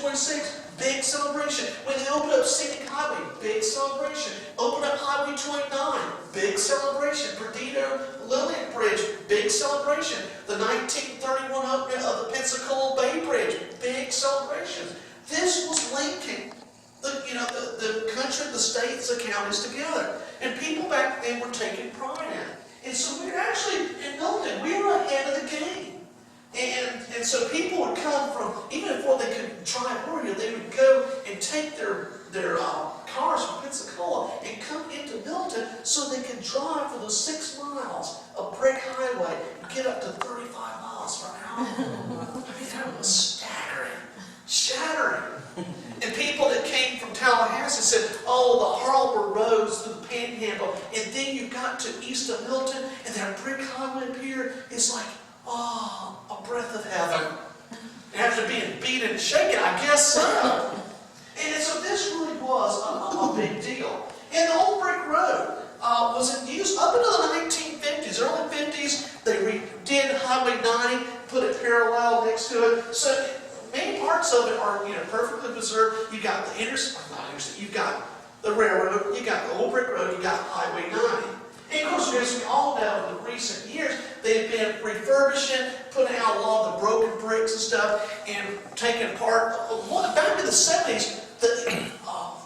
26, big celebration. When they opened up Scenic Highway, big celebration. Opened up Highway 29, big celebration. Perdido Lillian Bridge, big celebration. The 1931 opening of the Pensacola Bay Bridge, big celebration. This was linking the country, the states, the counties together. And people back then were taking pride in it. And so we were actually, in Milton, we were ahead of the game. And so people would come from, even before they could drive over here, they would go and take their cars from Pensacola and come into Milton so they could drive for those 6 miles of brick highway and get up to 35 miles per hour. I mean, that was staggering, shattering. And people that came from Tallahassee said, oh, the harbor roads through the Panhandle, and then you got to east of Milton, and that brick highway up here is like, oh, a breath of heaven. After being beaten and shaken, I guess so. And so this really was a big deal. And the old brick road was in use up until the 1950s, early 50s. They redid Highway 90, put it parallel next to it. So many parts of it are, perfectly preserved. You got the you've got the railroad, you got the old brick road, you got Highway 90. And of course, as we all know, in the recent years, they've been refurbishing, putting out a lot of the broken bricks and stuff, and taking apart. Back in the 70s,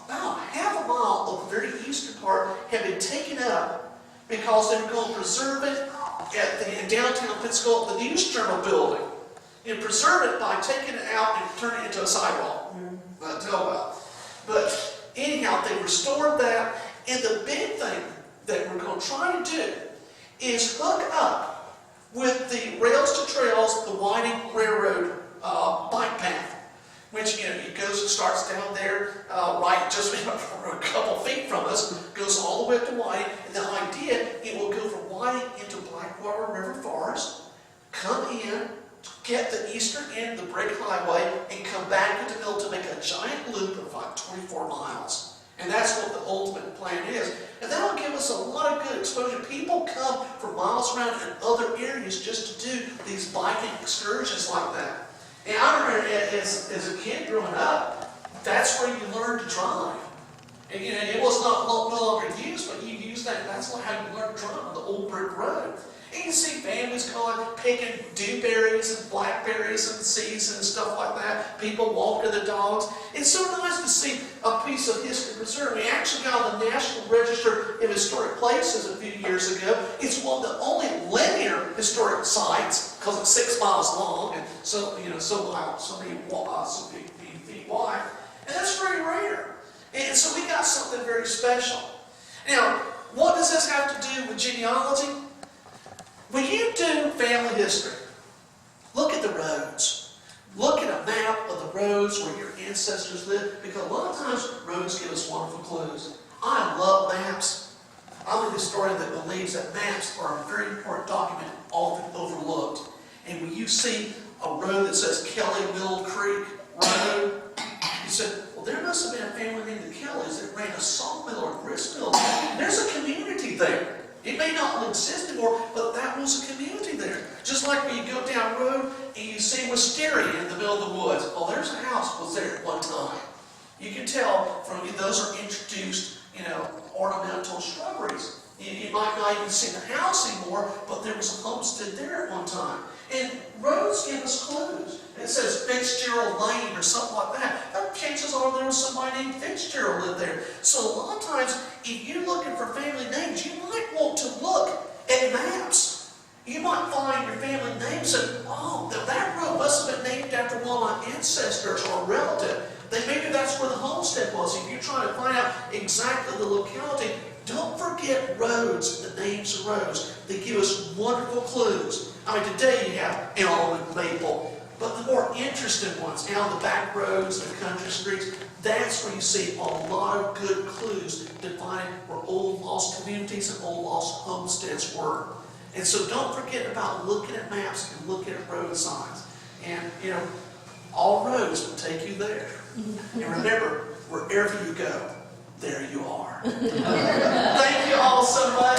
about half a mile of the very eastern part had been taken up because they were going to preserve it in downtown Pensacola, the News Journal building. And preserve it by taking it out and turning it into a sidewalk. But anyhow, they restored that, and the big thing that we're going to try to do is hook up with the rails to trails, the Whiting Railroad bike path, which it goes and starts down there, right just a couple feet from us, goes all the way up to Whiting, and the idea it will go from Whiting into Blackwater River Forest, come in, get the eastern end of the brick highway, and come back into Milton, make a giant loop of like 24 miles. And that's what the ultimate plan is. And that'll give us a lot of good exposure. People come from miles around in other areas just to do these biking excursions like that. And I remember as a kid growing up, that's where you learn to drive. And it was no longer used, but you use that. That's how you learn to drive on the old brick road. And you see families picking dewberries and blackberries in the season and stuff like that. People walking the dogs. It's so nice to see a piece of history preserved. We actually got on the National Register of Historic Places a few years ago. It's one of the only linear historic sites because it's 6 miles long and so many feet wide. And that's very rare. And so we got something very special. Now, what does this have to do with genealogy? When you do family history, look at the roads. Look at a map of the roads where your ancestors lived, because a lot of times roads give us wonderful clues. I love maps. I'm a historian that believes that maps are a very important document, often overlooked. And when you see a road that says Kelly Mill Creek Road, you said, well, there must have been a family named the Kellys that ran a sawmill or grist mill. There's a community there. It may not exist anymore, but that was a community there. Just like when you go down the road and you see wisteria in the middle of the woods. Oh, there's a house was there at one time. You can tell from those are introduced, ornamental shrubberies. You might not even see the house anymore, but there was a homestead there at one time. And roads give us clues. It says Fitzgerald Lane or something like that. That chances are there was somebody named Fitzgerald lived there. So a lot of times, if you're looking for family names, you might want to look at maps. You might find your family name and say, oh, that road must have been named after one of my ancestors or a relative. Then maybe that's where the homestead was. If you're trying to find out exactly the locality, don't forget roads, the names of roads. They give us wonderful clues. I mean, today you have elm and maple, but the more interesting ones, down the back roads, the country streets, that's where you see a lot of good clues defining where old lost communities and old lost homesteads were. And so don't forget about looking at maps and looking at road signs. And, all roads will take you there. And remember, wherever you go, there you are. Thank you all so much.